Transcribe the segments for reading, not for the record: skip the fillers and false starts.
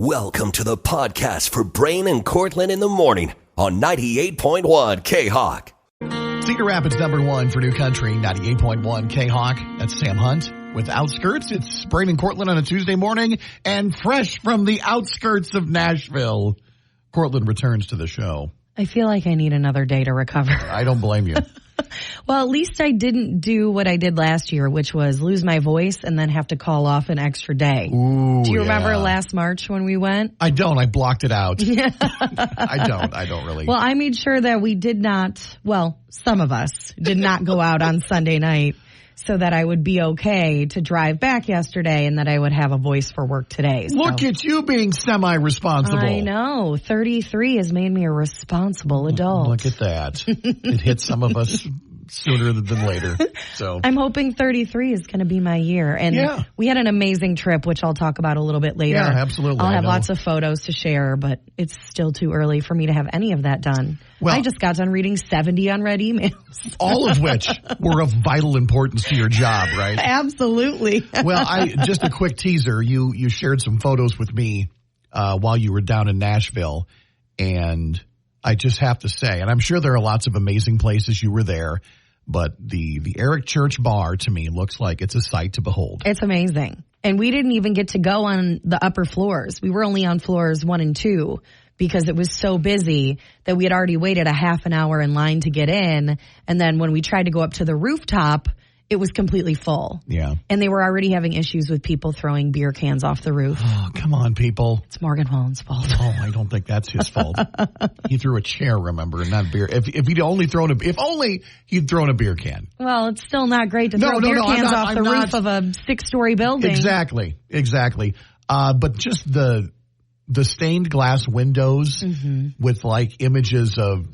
Welcome to the podcast for Brain and Courtlin in the morning on 98.1 K-Hawk. Cedar Rapids #1 for New Country, 98.1 K-Hawk. That's Sam Hunt with Outskirts. It's Brain and Courtlin on a Tuesday morning and fresh from the outskirts of Nashville. Courtlin returns to the show. I feel like I need another day to recover. I don't blame you. Well, at least I didn't do what I did last year, which was lose my voice and then have to call off an extra day. Ooh, do you remember last March when we went? I don't. I blocked it out. I don't really. Well, I made sure that we did not, well, some of us did not go out on Sunday night so that I would be okay to drive back yesterday and that I would have a voice for work today. Look at you being semi-responsible. I know. 33 has made me a responsible adult. Look at that. It hit some of us sooner than later. So I'm hoping 33 is going to be my year. And we had an amazing trip, which I'll talk about a little bit later. Yeah, absolutely. I'll have lots of photos to share, but it's still too early for me to have any of that done. Well, I just got done reading 70 unread emails. All of which were of vital importance to your job, right? Absolutely. Well, just a quick teaser. You shared some photos with me while you were down in Nashville, and I just have to say, and I'm sure there are lots of amazing places you were there, but the Eric Church Bar, to me, looks like it's a sight to behold. It's amazing. And we didn't even get to go on the upper floors. We were only on floors 1 and 2 because it was so busy that we had already waited a half an hour in line to get in. And then when we tried to go up to the rooftop, it was completely full. Yeah. And they were already having issues with people throwing beer cans off the roof. Oh, come on, people. It's Morgan Wallen's fault. Oh, I don't think that's his fault. He threw a chair, remember, and not beer. If he'd only thrown he'd thrown a beer can. Well, it's still not great to throw beer cans off the roof of a 6-story building. Exactly. But just the stained glass windows with like images of,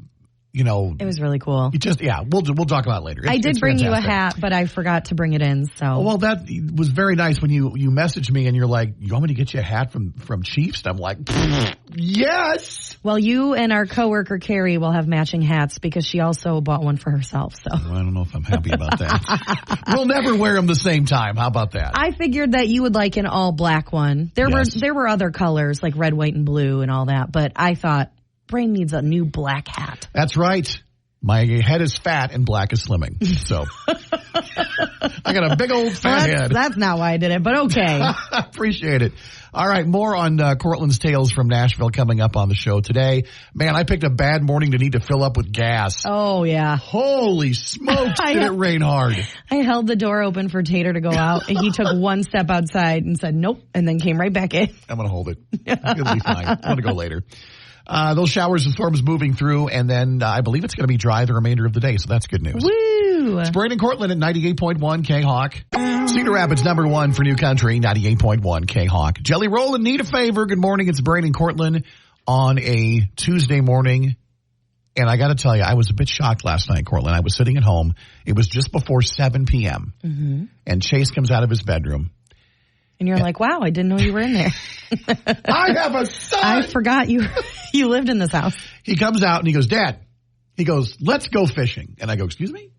it was really cool. We'll talk about it later. I did bring fantastic. You a hat, but I forgot to bring it in. So well, that was very nice when you messaged me and you're like, "You want me to get you a hat from Chiefs?" And I'm like, "Yes." Well, you and our coworker Carrie will have matching hats because she also bought one for herself. So I don't know if I'm happy about that. We'll never wear them the same time. How about that? I figured that you would like an all black one. There were other colors like red, white, and blue and all that, but I thought Brain needs a new black hat. That's right. My head is fat and black is slimming. So I got a big old fat head. That's not why I did it, but okay. Appreciate it. All right, more on Courtlin's Tales from Nashville coming up on the show today. Man, I picked a bad morning to need to fill up with gas. Oh, yeah. Holy smokes, did it rain hard. I held the door open for Tater to go out, and he took one step outside and said, nope, and then came right back in. I'm going to hold it. It'll be fine. I'm going to go later. Those showers and storms moving through, and then I believe it's going to be dry the remainder of the day, so that's good news. Woo! It's Brain and Courtlin at 98.1 K-Hawk. Cedar Rapids #1 for New Country, 98.1 K-Hawk. Jelly Roll and need a favor. Good morning. It's Brain and Courtlin on a Tuesday morning. And I got to tell you, I was a bit shocked last night, Courtlin. I was sitting at home. It was just before 7 p.m. Mm-hmm. And Chase comes out of his bedroom. And you're like, wow, I didn't know you were in there. I have a son. I forgot you lived in this house. He comes out and he goes, Dad, he goes, let's go fishing. And I go, excuse me?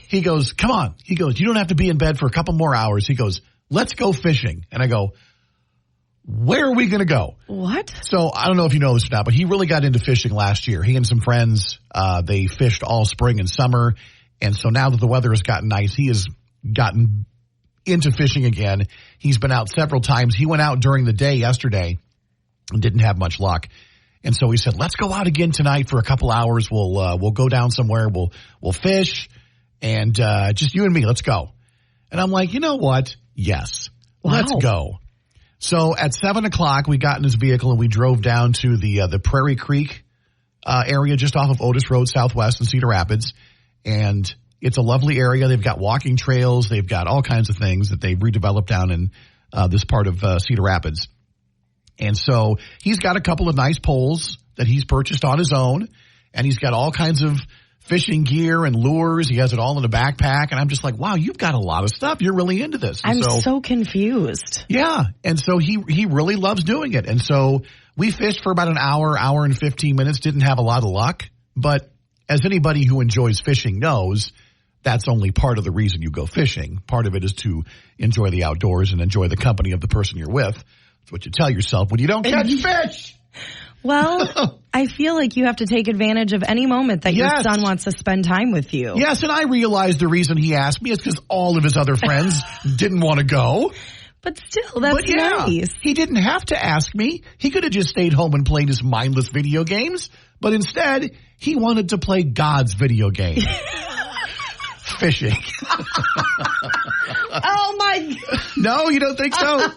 He goes, come on. He goes, you don't have to be in bed for a couple more hours. He goes, let's go fishing. And I go, where are we going to go? What? So I don't know if you know this or not, but he really got into fishing last year. He and some friends, they fished all spring and summer. And so now that the weather has gotten nice, he has gotten into fishing again. He's been out several times. He went out during the day yesterday and didn't have much luck. And so he said, let's go out again tonight for a couple hours. We'll go down somewhere. We'll fish and just you and me. Let's go. And I'm like, you know what? Yes. Wow. Let's go. So at 7:00, we got in his vehicle and we drove down to the Prairie Creek area just off of Otis Road Southwest in Cedar Rapids. And it's a lovely area. They've got walking trails. They've got all kinds of things that they've redeveloped down in this part of Cedar Rapids. And so he's got a couple of nice poles that he's purchased on his own. And he's got all kinds of fishing gear and lures. He has it all in a backpack. And I'm just like, wow, you've got a lot of stuff. You're really into this. And I'm so confused. Yeah. And so he really loves doing it. And so we fished for about an hour and 15 minutes. Didn't have a lot of luck. But as anybody who enjoys fishing knows, that's only part of the reason you go fishing. Part of it is to enjoy the outdoors and enjoy the company of the person you're with. That's what you tell yourself when you don't catch fish. Well, I feel like you have to take advantage of any moment that your Yes. son wants to spend time with you. Yes, and I realized the reason he asked me is because all of his other friends didn't want to go. But still, that's But yeah, nice. he didn't have to ask me. He could have just stayed home and played his mindless video games. But instead, he wanted to play God's video game. Fishing. Oh, my God. No, you don't think so?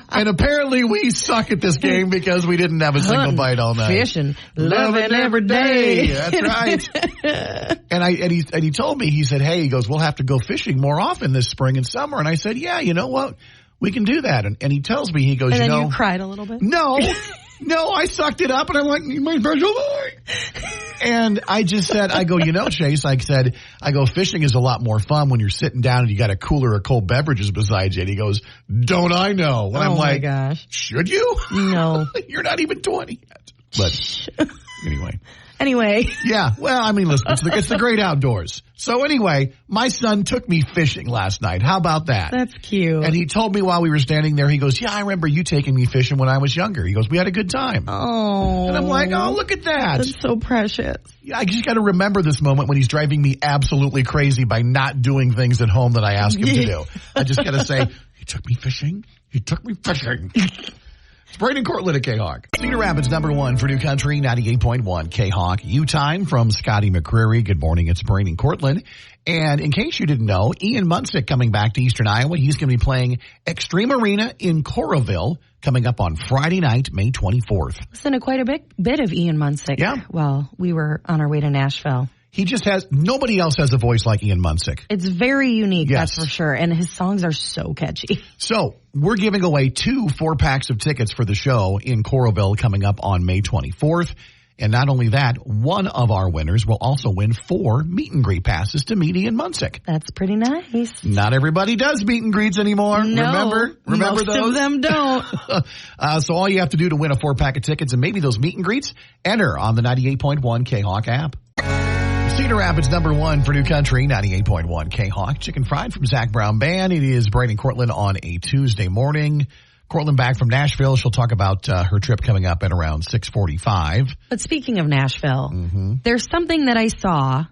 And apparently we suck at this game because we didn't have a single bite all night. Fishing. Loving every day. That's right. And he told me, he said, hey, he goes, we'll have to go fishing more often this spring and summer. And I said, yeah, you know what? We can do that. And he tells me, he goes, And you then know. you cried a little bit. No, I sucked it up and I'm like, my special boy. And I just said, I go, you know, Chase, I go, fishing is a lot more fun when you're sitting down and you got a cooler of cold beverages beside you. And he goes, don't I know? And I'm like, gosh. Should you? No. You're not even 20 yet. But Anyway. Yeah. Well, I mean, listen, it's the great outdoors. So anyway, my son took me fishing last night. How about that? That's cute. And he told me while we were standing there, he goes, yeah, I remember you taking me fishing when I was younger. He goes, we had a good time. Oh. And I'm like, oh, look at that. That's so precious. I just got to remember this moment when he's driving me absolutely crazy by not doing things at home that I ask him to do. I just got to say, he took me fishing. He took me fishing. It's Brain and Courtlin at K-Hawk. Cedar Rapids #1 for New Country, 98.1 K-Hawk. U-Time from Scotty McCreary. Good morning. It's Brain and Courtlin. And in case you didn't know, Ian Munsick coming back to Eastern Iowa. He's going to be playing Extreme Arena in Coralville coming up on Friday night, May 24th. Listen to quite a bit of Ian Munsick. Yeah. While we were on our way to Nashville. He just nobody else has a voice like Ian Munsick. It's very unique, Yes. that's for sure. And his songs are so catchy. So we're giving away 2 4-packs of tickets for the show in Coralville coming up on May 24th. And not only that, one of our winners will also win 4 meet and greet passes to meet Ian Munsick. That's pretty nice. Not everybody does meet and greets anymore. No, Remember most those? of them don't. So all you have to do to win a 4-pack of tickets and maybe those meet and greets, enter on the 98.1 K-Hawk app. Cedar Rapids #1 for New Country, 98.1 K-Hawk. Chicken Fried from Zach Brown Band. It is Brain and Courtlin on a Tuesday morning. Courtlin back from Nashville. She'll talk about her trip coming up at around 6:45. But speaking of Nashville, there's something that I saw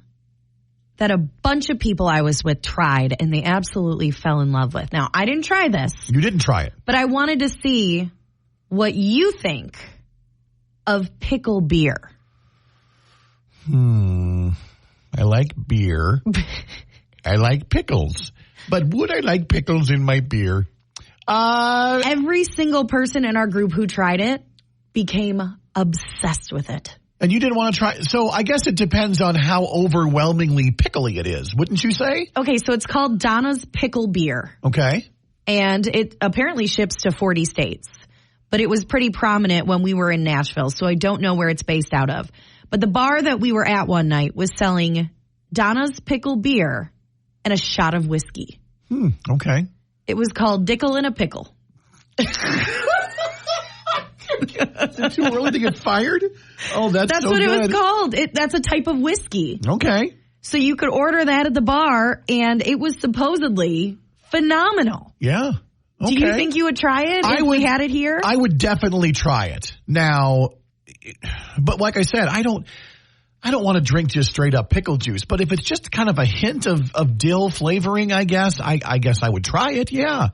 that a bunch of people I was with tried and they absolutely fell in love with. Now, I didn't try this. You didn't try it. But I wanted to see what you think of pickle beer. I like beer. I like pickles. But would I like pickles in my beer? Every single person in our group who tried it became obsessed with it. And you didn't want to try. So I guess it depends on how overwhelmingly pickly it is, wouldn't you say? Okay, so it's called Donna's Pickle Beer. Okay. And it apparently ships to 40 states. But it was pretty prominent when we were in Nashville, so I don't know where it's based out of. But the bar that we were at one night was selling Donna's Pickle Beer and a shot of whiskey. Okay. It was called Dickle in a Pickle. Is it too early to get fired? Oh, that's so what good. it was called. That's a type of whiskey. Okay. So you could order that at the bar, and it was supposedly phenomenal. Yeah. Okay. Do you think you would try it if we had it here? I would definitely try it. Now, but like I said, I don't want to drink just straight up pickle juice, but if it's just kind of a hint of dill flavoring, I guess I would try it. Yeah.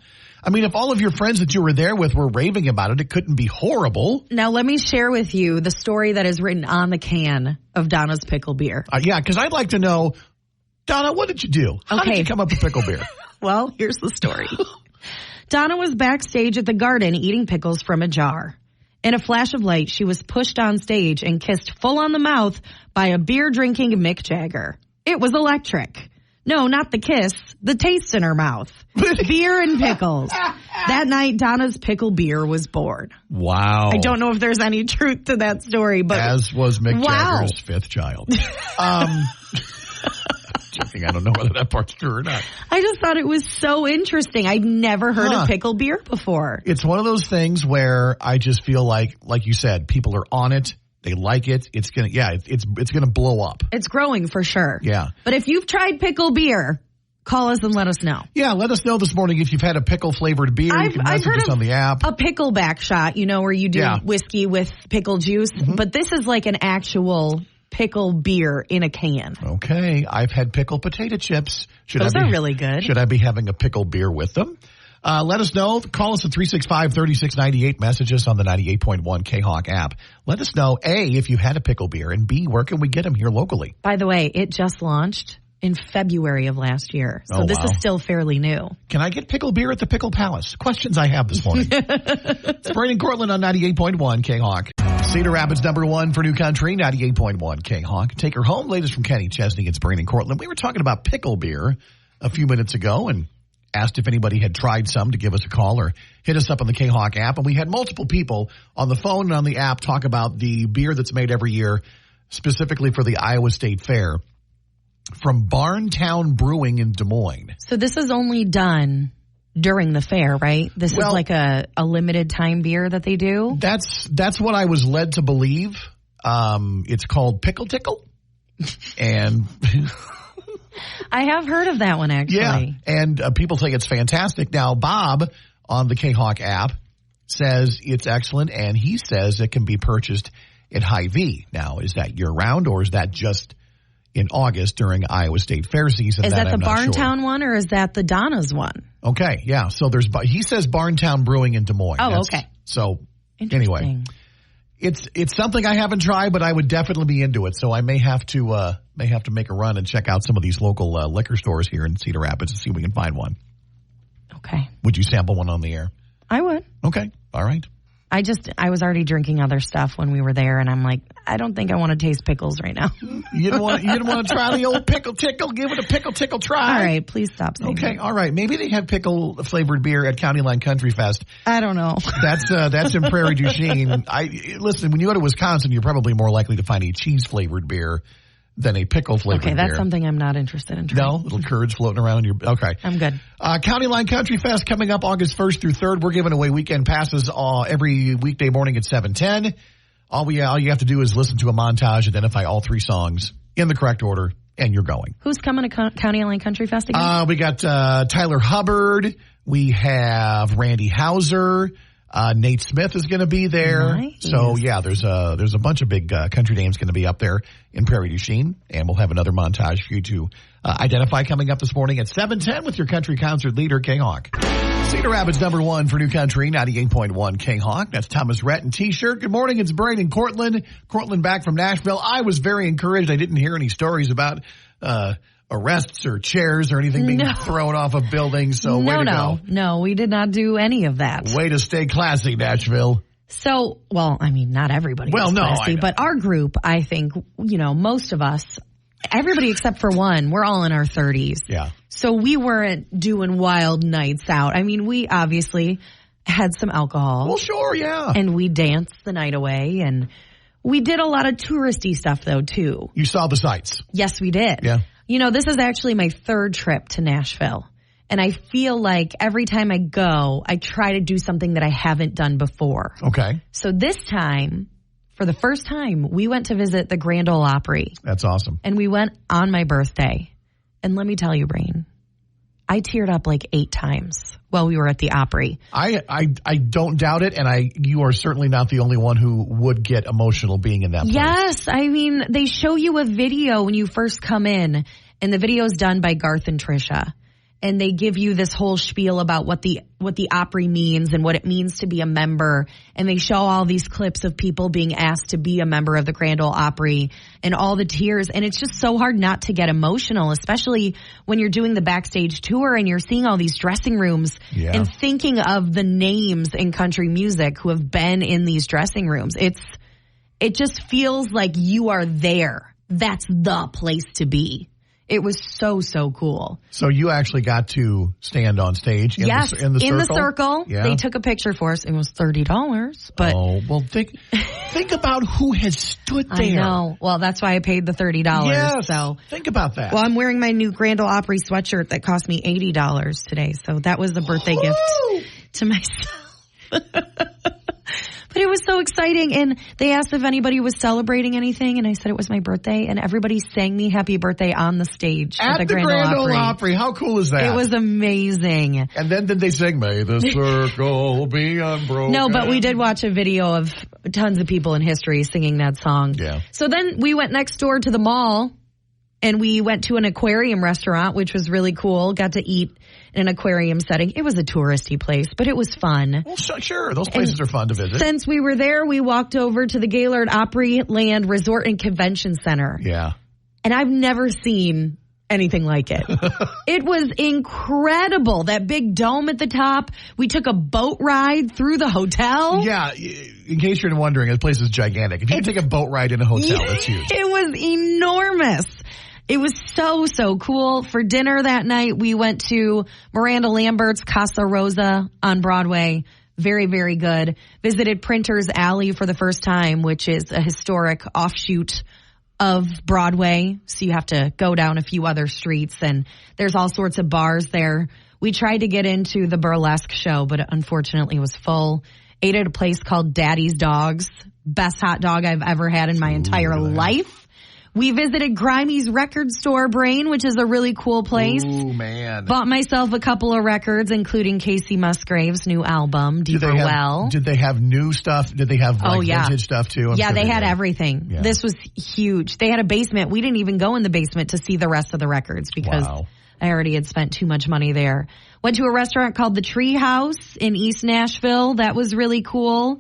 I mean, if all of your friends that you were there with were raving about it, it couldn't be horrible. Now, let me share with you the story that is written on the can of Donna's Pickle Beer. Yeah, because I'd like to know, Donna, what did you do? How did you come up with pickle beer? Well, here's the story. Donna was backstage at the Garden eating pickles from a jar. In a flash of light, she was pushed on stage and kissed full on the mouth by a beer-drinking Mick Jagger. It was electric. No, not the kiss, the taste in her mouth. Beer and pickles. That night, Donna's Pickle Beer was born. Wow. I don't know if there's any truth to that story, but as was Mick Jagger's 5th child. Joking. I don't know whether that part's true or not. I just thought it was so interesting. I'd never heard of pickle beer before. It's one of those things where I just feel like you said, people are on it. They like it. It's gonna blow up. It's growing for sure. Yeah. But if you've tried pickle beer, Call us and let us know. Yeah, let us know this morning if you've had a pickle-flavored beer. You can message us on the app. A pickleback shot, where you do whiskey with pickle juice. Mm-hmm. But this is like an actual pickle beer in a can. Okay. I've had pickle potato chips. Those are really good. Should I be having a pickle beer with them? Let us know. Call us at 365-3698. Message us on the 98.1 K-Hawk app. Let us know, A, if you've had a pickle beer, and B, where can we get them here locally? By the way, it just launched in February of last year. So this is still fairly new. Can I get pickle beer at the Pickle Palace? Questions I have this morning. It's Brain and Courtlin on 98.1 K-Hawk. Cedar Rapids #1 for New Country, 98.1 K-Hawk. Take her home. Latest from Kenny Chesney. It's Brain and Courtlin. We were talking about pickle beer a few minutes ago and asked if anybody had tried some to give us a call or hit us up on the K-Hawk app. And we had multiple people on the phone and on the app talk about the beer that's made every year, specifically for the Iowa State Fair, from Barntown Brewing in Des Moines. So this is only done during the fair, right? This is like a limited time beer that they do? That's what I was led to believe. It's called Pickle Tickle. And I have heard of that one, actually. Yeah, and people say it's fantastic. Now, Bob on the K-Hawk app says it's excellent, and he says it can be purchased at Hy-Vee. Now, is that year-round, or is that just in August during Iowa State Fair season? Is that the Barntown one, or is that the Donna's one? Okay, yeah. So he says Barntown Brewing in Des Moines. Oh, okay. So anyway, it's something I haven't tried, but I would definitely be into it. So I may have to make a run and check out some of these local liquor stores here in Cedar Rapids and see if we can find one. Okay. Would you sample one on the air? I would. Okay. All right. I was already drinking other stuff when we were there, and I'm like, I don't think I want to taste pickles right now. You didn't want to try the old pickle tickle? Give it a pickle tickle try. All right, please stop saying Okay, that. all right. Maybe they have pickle flavored beer at County Line Country Fest. I don't know. That's in Prairie du Chien. Listen, when you go to Wisconsin, you're probably more likely to find a cheese flavored beer than a pickle flavored beer. Okay, that's something I'm not interested in trying. No? Little curds floating around in your... Okay. I'm good. County Line Country Fest coming up August 1st through 3rd. We're giving away weekend passes every weekday morning at 7:10. All you have to do is listen to a montage, identify all 3 songs in the correct order, and you're going. Who's coming to County Line Country Fest again? We got Tyler Hubbard. We have Randy Hauser. Nate Smith is going to be there. Nice. So yeah, there's a bunch of big country names going to be up there in Prairie du Chien, and we'll have another montage for you to identify coming up this morning at 7:10 with your country concert leader, K-Hawk. Cedar Rapids #1 for New Country, 98.1 K-Hawk. That's Thomas Rhett and T-shirt. Good morning, it's Brain and Courtlin. Courtlin back from Nashville. I was very encouraged. I didn't hear any stories about arrests or chairs or anything being thrown off of buildings. So way to go. No, we did not do any of that. Way to stay classy, Nashville. So, well, I mean, not everybody was classy, but our group, I think, most of us, everybody except for one, we're all in our 30s. Yeah. So we weren't doing wild nights out. I mean, we obviously had some alcohol. Well, sure, yeah. And we danced the night away, and we did a lot of touristy stuff, though, too. You saw the sights. Yes, we did. Yeah. This is actually my 3rd trip to Nashville. And I feel like every time I go, I try to do something that I haven't done before. Okay. So this time, for the first time, we went to visit the Grand Ole Opry. That's awesome. And we went on my birthday. And let me tell you, Brain, I teared up like 8 times while we were at the Opry. I don't doubt it, and you are certainly not the only one who would get emotional being in that place. Yes, I mean, they show you a video when you first come in, and the video is done by Garth and Trisha. And they give you this whole spiel about what the Opry means and what it means to be a member. And they show all these clips of people being asked to be a member of the Grand Ole Opry and all the tears. And it's just so hard not to get emotional, especially when you're doing the backstage tour and you're seeing all these dressing rooms and thinking of the names in country music who have been in these dressing rooms. It just feels like you are there. That's the place to be. It was so, so cool. So you actually got to stand on stage in the circle? In the circle. Yeah. They took a picture for us. It was $30. But well, think about who has stood there. I know. Well, that's why I paid the $30. Yes. So think about that. Well, I'm wearing my new Grand Ole Opry sweatshirt that cost me $80 today. So that was the birthday gift to myself. But it was so exciting. And they asked if anybody was celebrating anything. And I said it was my birthday. And everybody sang me happy birthday on the stage at the Grand Ole Opry. How cool is that? It was amazing. And then did they sing, "May the circle be unbroken"? No, but we did watch a video of tons of people in history singing that song. Yeah. So then we went next door to the mall. And we went to an aquarium restaurant, which was really cool. Got to eat in an aquarium setting. It was a touristy place, but it was fun. Well, sure. Those places are fun to visit. Since we were there, we walked over to the Gaylord Opryland Resort and Convention Center. Yeah. And I've never seen anything like it. It was incredible. That big dome at the top. We took a boat ride through the hotel. Yeah. In case you're wondering, the place is gigantic. If you can take a boat ride in a hotel, that's huge. It was enormous. It was so cool. For dinner that night, we went to Miranda Lambert's Casa Rosa on Broadway. Very, very good. Visited Printer's Alley for the first time, which is a historic offshoot of Broadway. So you have to go down a few other streets, and there's all sorts of bars there. We tried to get into the burlesque show, but unfortunately it was full. Ate at a place called Daddy's Dogs. Best hot dog I've ever had in my entire life. We visited Grimey's record store, Brain, which is a really cool place. Ooh, man. Bought myself a couple of records, including Casey Musgrave's new album, Deeper Well. Did they have new stuff? Did they have vintage stuff too? I'm sure they had everything. Yeah. This was huge. They had a basement. We didn't even go in the basement to see the rest of the records because I already had spent too much money there. Went to a restaurant called the Tree House in East Nashville. That was really cool.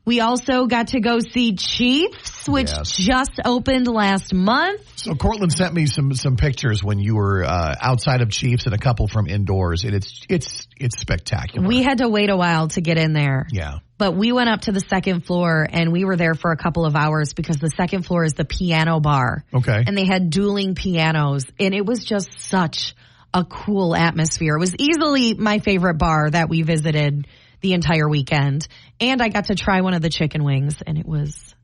We also got to go see Chiefs, which just opened last month. So Courtlin sent me some pictures when you were outside of Chiefs and a couple from indoors, and it's spectacular. We had to wait a while to get in there. Yeah. But we went up to the second floor, and we were there for a couple of hours because the second floor is the piano bar. Okay. And they had dueling pianos, and it was just such a cool atmosphere. It was easily my favorite bar that we visited the entire weekend. And I got to try one of the chicken wings, and it was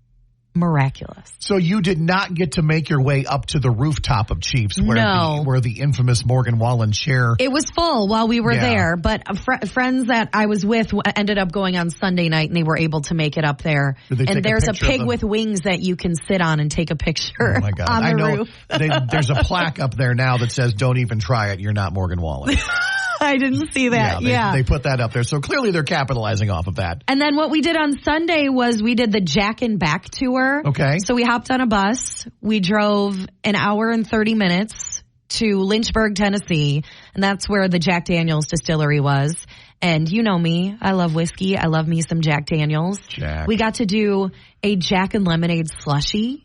miraculous. So you did not get to make your way up to the rooftop of Chiefs where the infamous Morgan Wallen chair. It was full while we were there, but friends that I was with ended up going on Sunday night, and they were able to make it up there. And there's a pig with wings that you can sit on and take a picture on the roof. There's a plaque up there now that says, "Don't even try it. You're not Morgan Wallen." I didn't see that. They put that up there. So clearly they're capitalizing off of that. And then what we did on Sunday was we did the Jack and Back tour. Okay. So we hopped on a bus. We drove an hour and 30 minutes to Lynchburg, Tennessee. And that's where the Jack Daniels distillery was. And you know me. I love whiskey. I love me some Jack Daniels. Jack. We got to do a Jack and lemonade slushie.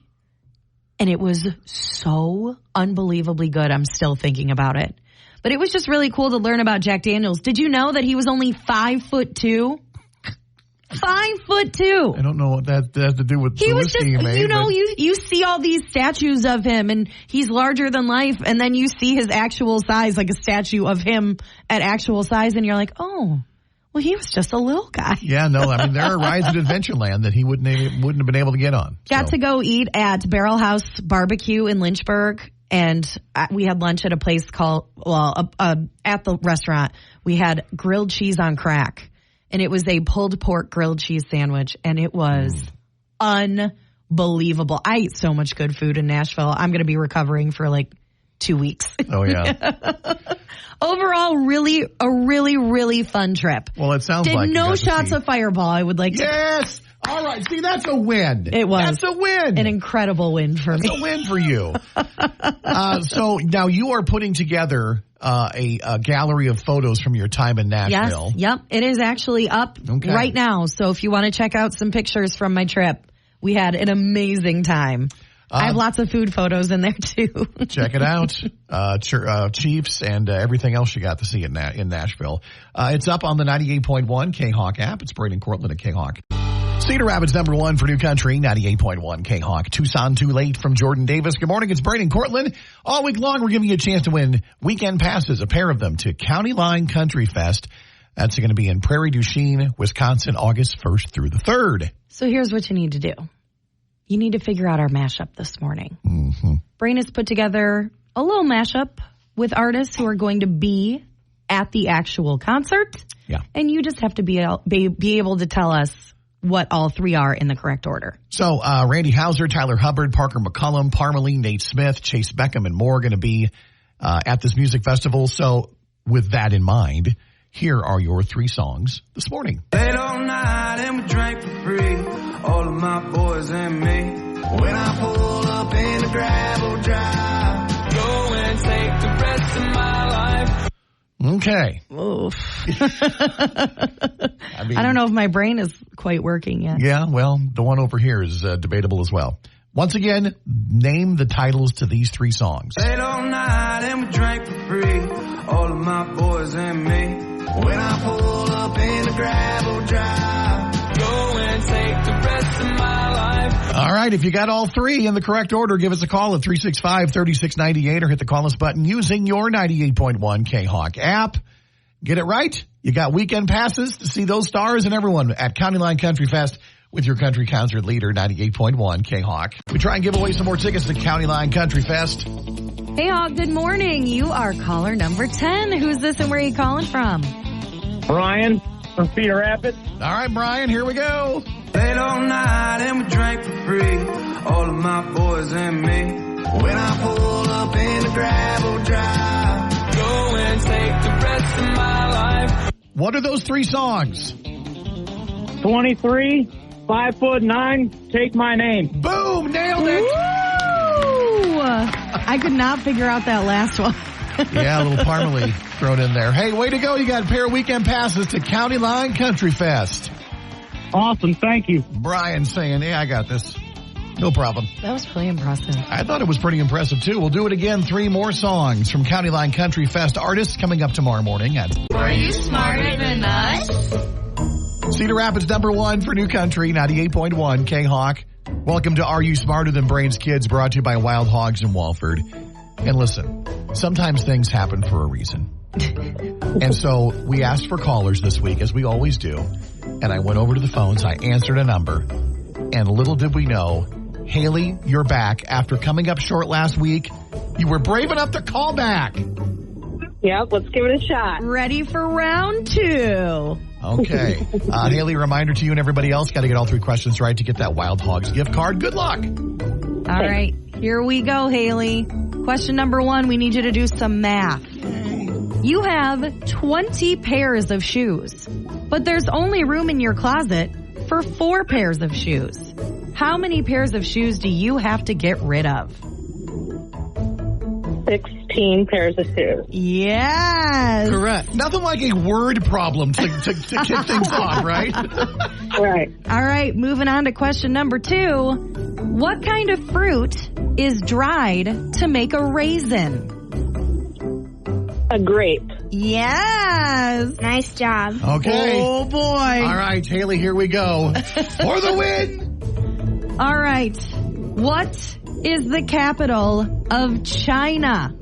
And it was so unbelievably good. I'm still thinking about it. But it was just really cool to learn about Jack Daniels. Did you know that he was only 5'2"? 5'2". I don't know what that has to do with the whiskey you made. You see all these statues of him, and he's larger than life, and then you see his actual size, like a statue of him at actual size, and you're like, oh, well, he was just a little guy. Yeah, no, I mean, there are rides at Adventureland that he wouldn't have been able to get on. Got to go eat at Barrel House Barbecue in Lynchburg. And we had lunch at a place called, at the restaurant, we had grilled cheese on crack. And it was a pulled pork grilled cheese sandwich. And it was unbelievable. I eat so much good food in Nashville. I'm going to be recovering for like 2 weeks. Oh, yeah. Overall, a really fun trip. Well, it sounds like no shots of Fireball. I would like to. Yes. All right. See, that's a win. It was. That's a win. An incredible win for me. That's a win for you. So now you are putting together a gallery of photos from your time in Nashville. Yes. Yep. It is actually up right now. So if you want to check out some pictures from my trip, we had an amazing time. I have lots of food photos in there, too. Check it out. Chiefs and everything else you got to see in Nashville. It's up on the 98.1 K-Hawk app. It's Braden Courtlin at K-Hawk. Cedar Rapids #1 for New Country, 98.1 K-Hawk. Tucson Too Late from Jordan Davis. Good morning. It's Braden Courtlin. All week long, we're giving you a chance to win weekend passes, a pair of them, to County Line Country Fest. That's going to be in Prairie du Chien, Wisconsin, August 1st through the 3rd. So here's what you need to do. You need to figure out our mashup this morning. Mm-hmm. Brain has put together a little mashup with artists who are going to be at the actual concert. Yeah. And you just have to be able to tell us what all three are in the correct order. So Randy Hauser, Tyler Hubbard, Parker McCullum, Parmalee, Nate Smith, Chase Beckham, and more are going to be at this music festival. So with that in mind, here are your three songs this morning. Late all night and we drank for free, all of my boys and me. When I pull up in the gravel drive, go and take the rest of my life. Okay. Oof. I don't know if my brain is quite working yet. Yeah, well, the one over here is debatable as well. Once again, name the titles to these three songs. Late all night and we drank for free, all of my boys and me. When I pull up in the gravel drive, go and take the rest of my life. All right, if you got all three in the correct order, give us a call at 365-3698 or hit the call us button using your 98.1 K-Hawk app. Get it right? You got weekend passes to see those stars and everyone at County Line Country Fest with your country concert leader, 98.1 K-Hawk. We try and give away some more tickets to County Line Country Fest. Hey, Hawk, good morning. You are caller number 10. Who's this and where are you calling from? Brian from Cedar Rapids. All right, Brian, here we go. Late all night and we drank for free, all of my boys and me. When I pull up in the gravel drive, go and take the rest of my life. What are those three songs? 23, 5'9", Take My Name. Boom, nailed it. Woo! I could not figure out that last one. Yeah, a little Parmalee thrown in there. Hey, way to go. You got a pair of weekend passes to County Line Country Fest. Awesome, thank you. Brian saying, yeah, I got this. No problem. That was really impressive. I thought it was pretty impressive, too. We'll do it again. Three more songs from County Line Country Fest artists coming up tomorrow morning. Were you smarter than us? Cedar Rapids #1 for New Country, 98.1 K-Hawk. Welcome to Are You Smarter Than Brains Kids, brought to you by Wild Hogs in Walford. And listen, sometimes things happen for a reason. And so we asked for callers this week, as we always do. And I went over to the phones. I answered a number. And little did we know, Haley, you're back. After coming up short last week, you were brave enough to call back. Yep, let's give it a shot. Ready for round 2. Okay. Haley, reminder to you and everybody else, got to get all three questions right to get that Wild Hogs gift card. Good luck. All right, here we go, Haley. Question number 1, we need you to do some math. You have 20 pairs of shoes, but there's only room in your closet for 4 pairs of shoes. How many pairs of shoes do you have to get rid of? 16 pairs of shoes. Yes. Correct. Nothing like a word problem to kick things off, right? Right. All right, moving on to question number 2. What kind of fruit is dried to make a raisin? A grape. Yes. Nice job. Okay. Oh, boy. All right, Haley, here we go. For the win. All right. What is the capital of China?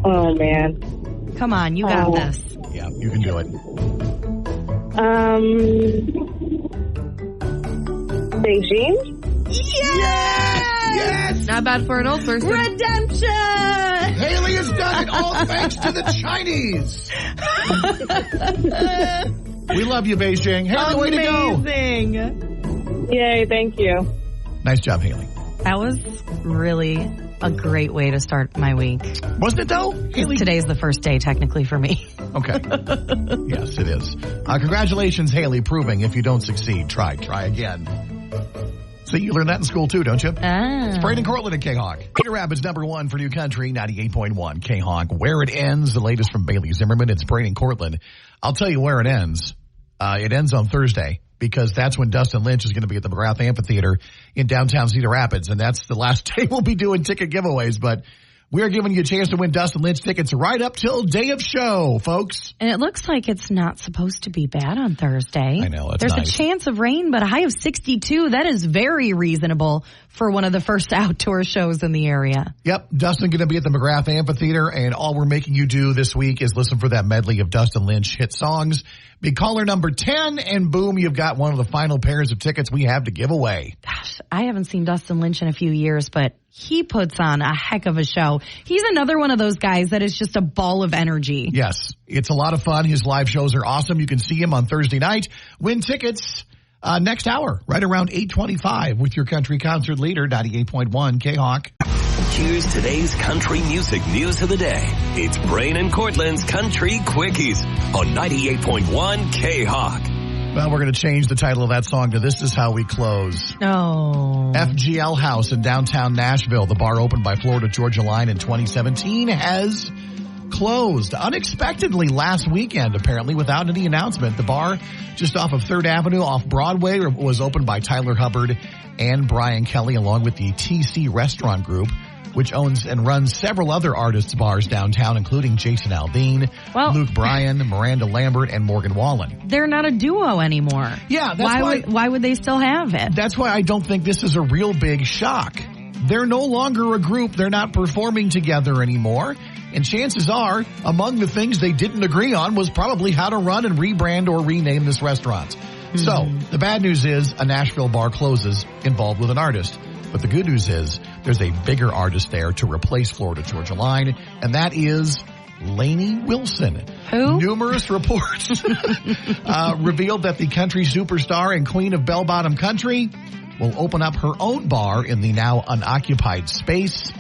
Oh, man. Come on, you got this. Yeah, you can do it. Beijing? Yes! Not bad for an old person. Redemption! Haley has done it, all thanks to the Chinese. We love you, Beijing. Haley, way to go. Amazing. Yay, thank you. Nice job, Haley. That was really a great way to start my week. Wasn't it, though? Haley? Today's the first day, technically, for me. Okay. Yes, it is. Congratulations, Haley, proving if you don't succeed, try again. See, you learned that in school, too, don't you? It's Brain and Courtlin at K-Hawk. Cedar Rapids #1 for New Country, 98.1 K-Hawk. Where it ends, the latest from Bailey Zimmerman. It's Brain and Courtlin. I'll tell you where it ends. It ends on Thursday, because that's when Dustin Lynch is going to be at the McGrath Amphitheater in downtown Cedar Rapids, and that's the last day we'll be doing ticket giveaways. But we are giving you a chance to win Dustin Lynch tickets right up till day of show, folks. And it looks like it's not supposed to be bad on Thursday. I know, it's There's nice. a chance of rain, but a high of 62. That is very reasonable for one of the first outdoor shows in the area. Yep, Dustin going to be at the McGrath Amphitheater, and all we're making you do this week is listen for that medley of Dustin Lynch hit songs. Be caller number 10, and boom, you've got one of the final pairs of tickets we have to give away. Gosh, I haven't seen Dustin Lynch in a few years, but he puts on a heck of a show. He's another one of those guys that is just a ball of energy. Yes, it's a lot of fun. His live shows are awesome. You can see him on Thursday night. Win tickets next hour, right around 8:25 with your country concert leader, 98.1 K-Hawk. Here's today's country music news of the day. It's Brain and Courtlin's Country Quickies on 98.1 K-Hawk. Well, we're going to change the title of that song to This Is How We Close. Oh. FGL House in downtown Nashville, the bar opened by Florida Georgia Line in 2017, has closed unexpectedly last weekend, apparently, without any announcement. The bar just off of 3rd Avenue off Broadway was opened by Tyler Hubbard and Brian Kelly, along with the TC Restaurant Group, which owns and runs several other artists' bars downtown, including Jason Aldean, Luke Bryan, Miranda Lambert, and Morgan Wallen. They're not a duo anymore. Yeah, that's why would they still have it? That's why I don't think this is a real big shock. They're no longer a group. They're not performing together anymore. And chances are, among the things they didn't agree on was probably how to run and rebrand or rename this restaurant. So, the bad news is a Nashville bar closes involved with an artist. But the good news is there's a bigger artist there to replace Florida Georgia Line, and that is Lainey Wilson. Who? Numerous reports revealed that the country superstar and queen of bell-bottom country will open up her own bar in the now unoccupied space,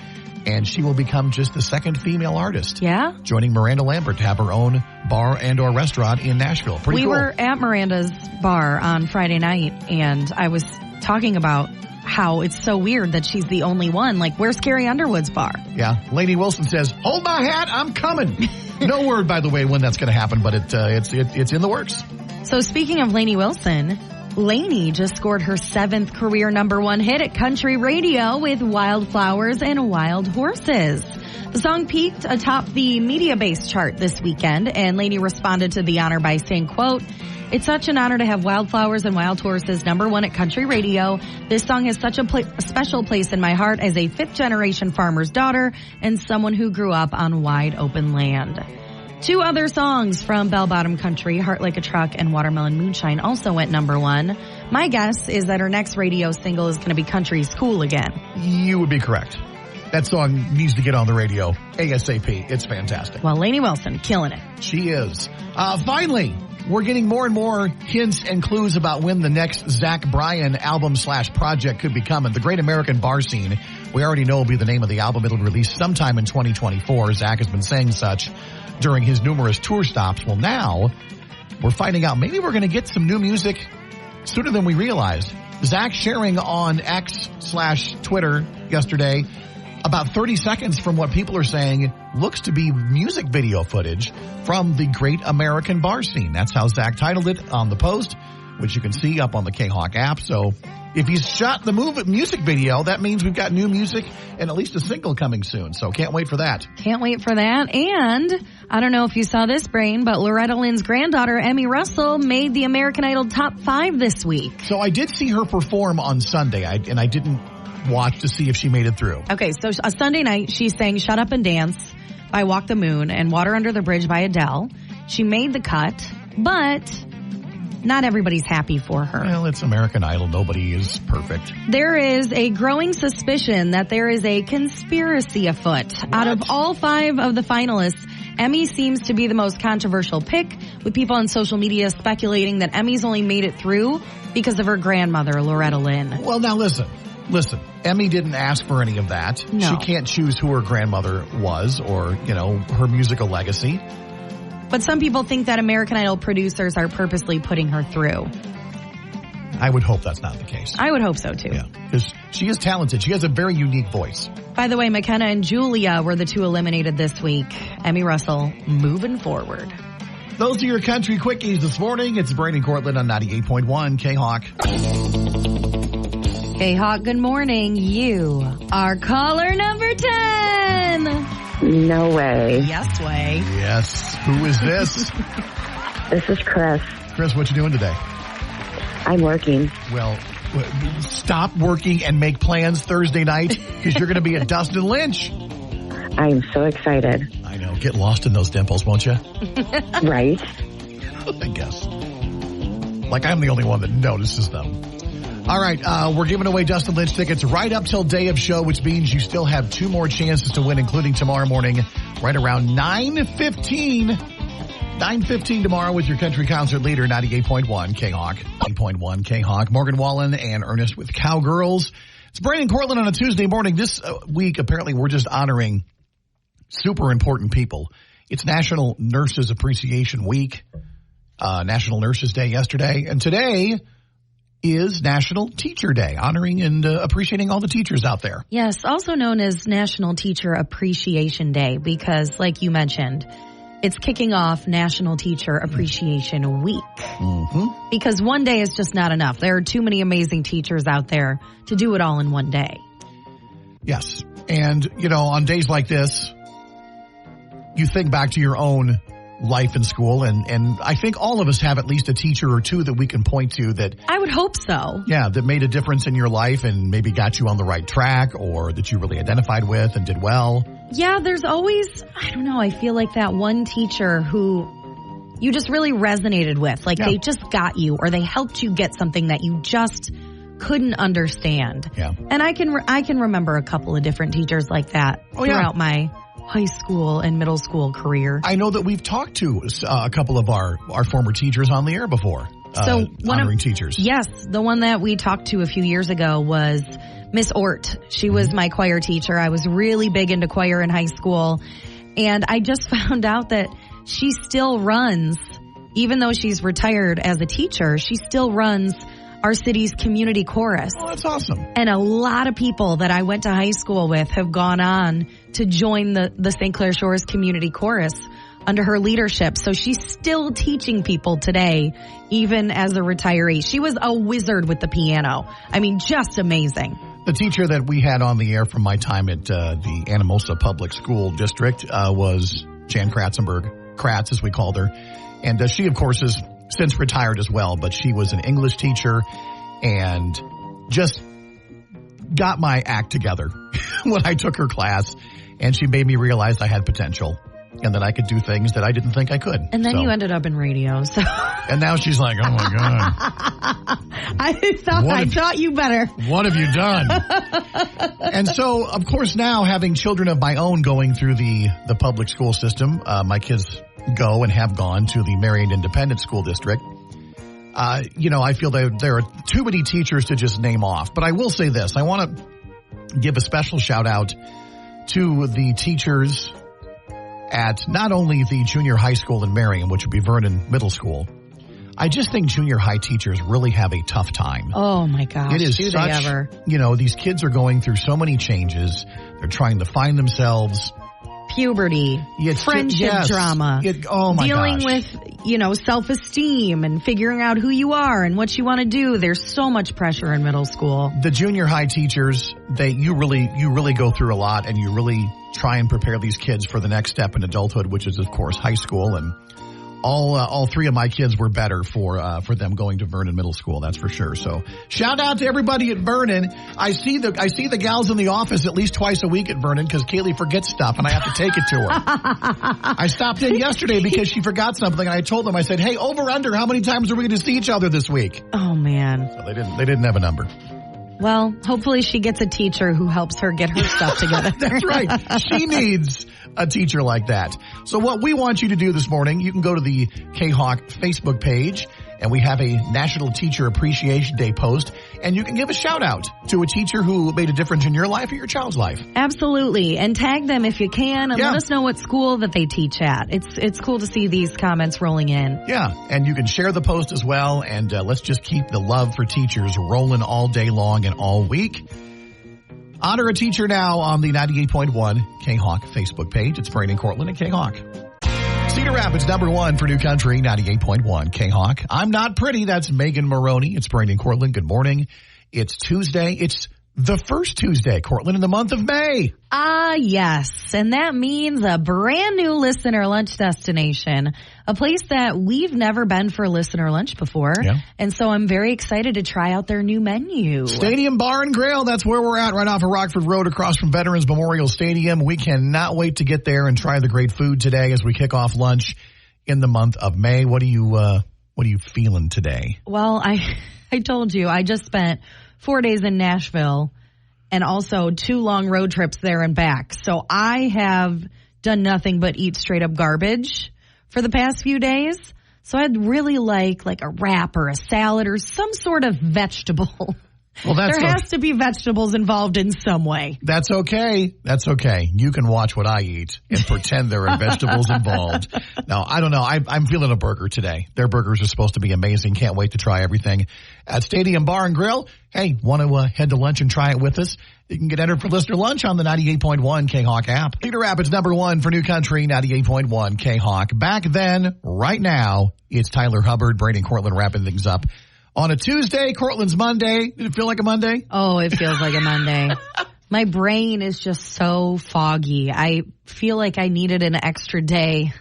and she will become just the second female artist. Yeah? Joining Miranda Lambert to have her own bar and or restaurant in Nashville. Pretty cool. We were at Miranda's bar on Friday night, and I was talking about how it's so weird that she's the only one. Like, where's Carrie Underwood's bar? Yeah. Lainey Wilson says, "Hold my hat, I'm coming." No word, by the way, when that's going to happen, but it's in the works. So speaking of Lainey Wilson, Lainey just scored her 7th career #1 hit at country radio with Wildflowers and Wild Horses. The song peaked atop the media-based chart this weekend, and Lainey responded to the honor by saying, quote, "It's such an honor to have Wildflowers and Wild Horses #1 at country radio. This song has such a special place in my heart as a 5th-generation farmer's daughter and someone who grew up on wide open land." 2 other songs from Bell Bottom Country, Heart Like a Truck and Watermelon Moonshine, also went #1. My guess is that her next radio single is going to be Country's Cool Again. You would be correct. That song needs to get on the radio ASAP. It's fantastic. Well, Lainey Wilson, killing it. She is. Finally, we're getting more and more hints and clues about when the next Zach Bryan album/project could be coming. The Great American Bar Scene, we already know will be the name of the album. It'll release sometime in 2024. Zach has been saying such during his numerous tour stops. Well, now we're finding out maybe we're going to get some new music sooner than we realized. Zach sharing on X/Twitter yesterday about 30 seconds from what people are saying looks to be music video footage from the Great American Bar Scene. That's how Zach titled it on the post, which you can see up on the K-Hawk app. So if he's shot the music video, that means we've got new music and at least a single coming soon. So can't wait for that. Can't wait for that. And I don't know if you saw this, Brain, but Loretta Lynn's granddaughter, Emmy Russell, made the American Idol top 5 this week. So I did see her perform on Sunday, and I didn't watch to see if she made it through. Okay, so a Sunday night, she sang Shut Up and Dance by Walk the Moon and Water Under the Bridge by Adele. She made the cut, but not everybody's happy for her. Well, it's American Idol. Nobody is perfect. There is a growing suspicion that there is a conspiracy afoot. What? Out of all 5 of the finalists, Emmy seems to be the most controversial pick, with people on social media speculating that Emmy's only made it through because of her grandmother, Loretta Lynn. Well, now listen. Emmy didn't ask for any of that. No. She can't choose who her grandmother was or, her musical legacy. But some people think that American Idol producers are purposely putting her through. I would hope that's not the case. I would hope so, too. Yeah, because she is talented. She has a very unique voice. By the way, McKenna and Julia were the 2 eliminated this week. Emmy Russell moving forward. Those are your country quickies this morning. It's Brain and Courtlinn on 98.1 K-Hawk. Hey, Hawk, good morning. You are caller number 10. No way. Yes way. Yes. Who is this? This is Chris. Chris, what you doing today? I'm working. Well, stop working and make plans Thursday night because you're going to be at Dustin Lynch. I am so excited. I know. Get lost in those dimples, won't you? Right? I guess. Like I'm the only one that notices them. All right, we're giving away Dustin Lynch tickets right up till day of show, which means you still have 2 more chances to win, including tomorrow morning, right around 9:15. 9:15 tomorrow with your country concert leader, 98.1 K-Hawk. 9.1 K-Hawk. Morgan Wallen and Ernest with Cowgirls. It's Brain and Courtlin on a Tuesday morning. This week, apparently, we're just honoring super important people. It's National Nurses Appreciation Week. National Nurses Day yesterday. And today is National Teacher Day, honoring and appreciating all the teachers out there. Yes, also known as National Teacher Appreciation Day because, like you mentioned, it's kicking off National Teacher Appreciation Week. Mm-hmm. Because one day is just not enough. There are too many amazing teachers out there to do it all in one day. Yes. And, you know, on days like this, you think back to your own life in school, and I think all of us have at least a teacher or two that we can point to that... I would hope so. Yeah, that made a difference in your life and maybe got you on the right track or that you really identified with and did well. Yeah, there's always, I don't know, I feel like that one teacher who you just really resonated with. Like they just got you or they helped you get something that you just couldn't understand. Yeah. And I can remember a couple of different teachers like that throughout my high school and middle school career. I know that we've talked to a couple of our former teachers on the air before. So honoring teachers. Yes, the one that we talked to a few years ago was Miss Ort. She was my choir teacher. I was really big into choir in high school. And I just found out that she still runs, even though she's retired as a teacher, she still runs our city's community chorus. Oh, that's awesome. And a lot of people that I went to high school with have gone on to join the St. Clair Shores Community Chorus under her leadership. So she's still teaching people today, even as a retiree. She was a wizard with the piano. I mean, just amazing. The teacher that we had on the air from my time at the Anamosa Public School District was Jan Kratzenberg, Kratz as we called her. And she, of course, is since retired as well, but she was an English teacher and just got my act together when I took her class. And she made me realize I had potential and that I could do things that I didn't think I could. And then you ended up in radio. So. And now she's like, oh, my God. I taught you better. What have you done? And so, of course, now having children of my own going through the public school system, my kids go and have gone to the Marion Independent School District. You know, I feel that there are too many teachers to just name off. But I will say this. I want to give a special shout out to the teachers at not only the junior high school in Marion, which would be Vernon Middle School. I just think junior high teachers really have a tough time. Oh, my gosh. It is Do such, they ever? You know, these kids are going through so many changes. They're trying to find themselves. Puberty, friendship drama, dealing with, you know, self-esteem and figuring out who you are and what you want to do. There's so much pressure in middle school. The junior high teachers, you really go through a lot, and you really try and prepare these kids for the next step in adulthood, which is, of course, high school. And all three of my kids were better for them going to Vernon Middle School. That's for sure. So shout out to everybody at Vernon. I see the gals in the office at least twice a week at Vernon because Kaylee forgets stuff and I have to take it to her. I stopped in yesterday because she forgot something and I told them, I said, hey, over under, how many times are we going to see each other this week? Oh man. So they didn't have a number. Well, hopefully she gets a teacher who helps her get her stuff together. That's right. She needs a teacher like that. So what we want you to do this morning, you can go to the K-Hawk Facebook page, and we have a National Teacher Appreciation Day post, and you can give a shout out to a teacher who made a difference in your life or your child's life. Absolutely. And tag them if you can, and let us know what school that they teach at. It's cool to see these comments rolling in. Yeah, and you can share the post as well, and let's just keep the love for teachers rolling all day long and all week. Honor a teacher now on the 98.1 K-Hawk Facebook page. It's Brain and Courtlin at K-Hawk. Cedar Rapids, #1 for New Country, 98.1 K-Hawk. I'm not pretty. That's Megan Maroney. It's Brain and Courtlin. Good morning. It's Tuesday. It's the first Tuesday, Courtland, in the month of May. Yes. And that means a brand new listener lunch destination, a place that we've never been for listener lunch before. Yeah. And so I'm very excited to try out their new menu. Stadium Bar and Grill, that's where we're at, right off of Rockford Road across from Veterans Memorial Stadium. We cannot wait to get there and try the great food today as we kick off lunch in the month of May. What are you feeling today? Well, I told you, I just spent 4 days in Nashville and also 2 long road trips there and back. So I have done nothing but eat straight up garbage for the past few days. So I'd really like a wrap or a salad or some sort of vegetable. Well, there has to be vegetables involved in some way. That's okay. That's okay. You can watch what I eat and pretend there are vegetables involved. No, I don't know. I'm feeling a burger today. Their burgers are supposed to be amazing. Can't wait to try everything at Stadium Bar and Grill. Hey, want to head to lunch and try it with us? You can get entered for listener lunch on the 98.1 K-Hawk app. Cedar Rapids #1 for New Country, 98.1 K-Hawk. Back then, right now, it's Tyler Hubbard, Brady and Courtland wrapping things up. On a Tuesday, Courtland's Monday. Did it feel like a Monday? Oh, it feels like a Monday. My brain is just so foggy. I feel like I needed an extra day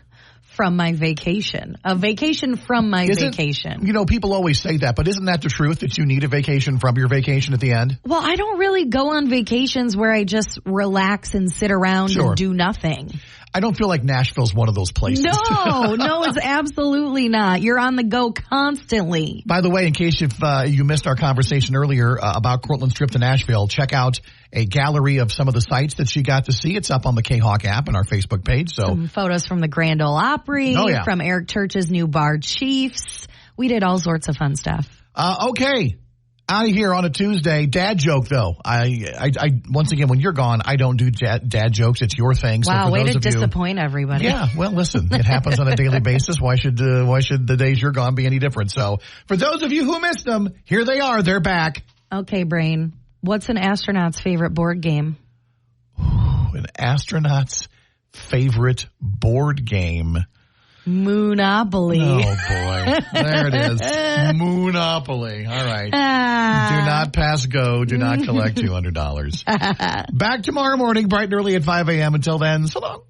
from my vacation. A vacation from my vacation. You know, people always say that, but isn't that the truth, that you need a vacation from your vacation at the end? Well, I don't really go on vacations where I just relax and sit around and do nothing. I don't feel like Nashville's one of those places. No, it's absolutely not. You're on the go constantly. By the way, in case you missed our conversation earlier about Courtland's trip to Nashville, check out a gallery of some of the sites that she got to see. It's up on the K-Hawk app and our Facebook page. So some photos from the Grand Ole Opry, from Eric Church's new bar Chiefs. We did all sorts of fun stuff. Okay. Out of here on a Tuesday. Dad joke, though. I once again, when you're gone, I don't do dad jokes. It's your thing. Wow, so for way those to of disappoint everybody. Yeah, well, listen, it happens on a daily basis. Why should the days you're gone be any different? So for those of you who missed them, here they are. They're back. Okay, Brain. What's an astronaut's favorite board game? An astronaut's favorite board game. Monopoly. Oh, boy. There it is. Monopoly. All right. Do not pass go. Do not collect $200. Back tomorrow morning, bright and early at 5 a.m. Until then, so long.